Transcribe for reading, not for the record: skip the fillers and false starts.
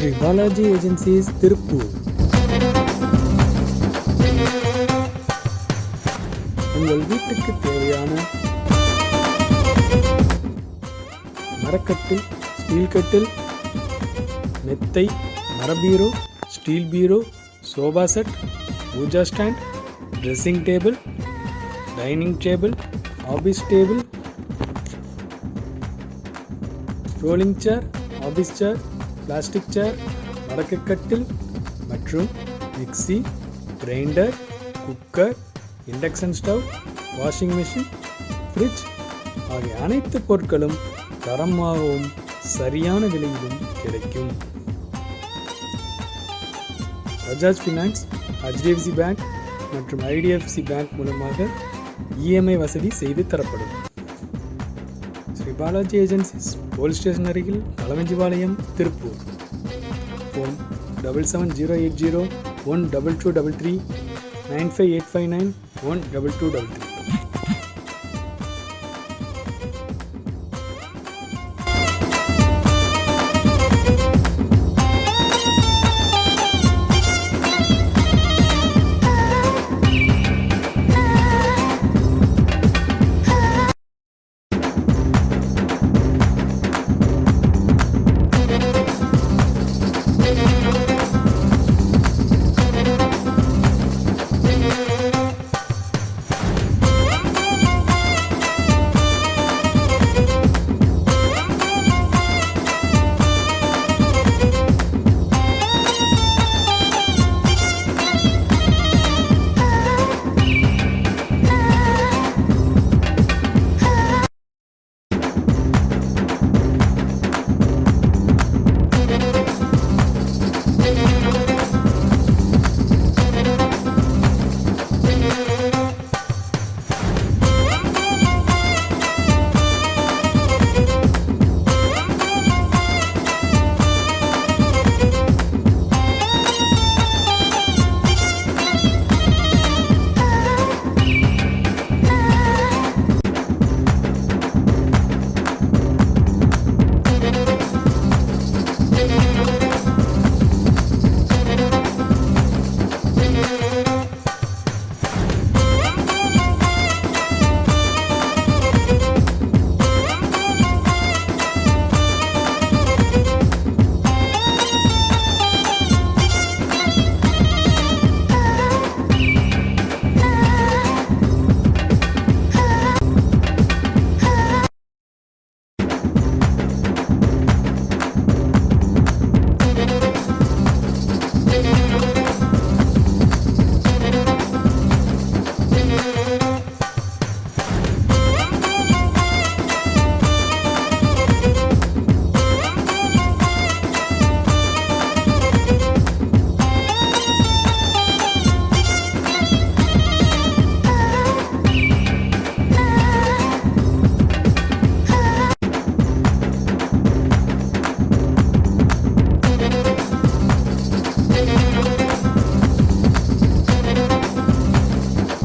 Shri Balaji Agencies, Tirupur. உங்கள் வீட்டுக்கு தேவையான மரக்கட்டில், ஸ்டீல் கட்டில், மெத்தை, மரபீரோ, ஸ்டீல் பீரோ, sofa set, pooja stand, dressing table, dining table, office table, rolling chair, office chair, plastic chair, மரக்கட்டில் மற்றும் mixie, grinder, cooker, induction stove, washing machine, fridge ஆகிய அனைத்து பொருட்களும் தரமாகவும் சரியான விலையிலும் கிடைக்கும். பஜாஜ் ஃபினான்ஸ், HDFC பேங்க் மற்றும் IDFC பேங்க் மூலமாக EMI வசதி செய்து தரப்படும். Sri Balaji agencies, police station அருகில், பலவஞ்சிபாளையம், திருப்பூர். ஃபோன் 7708012233 95859 12233.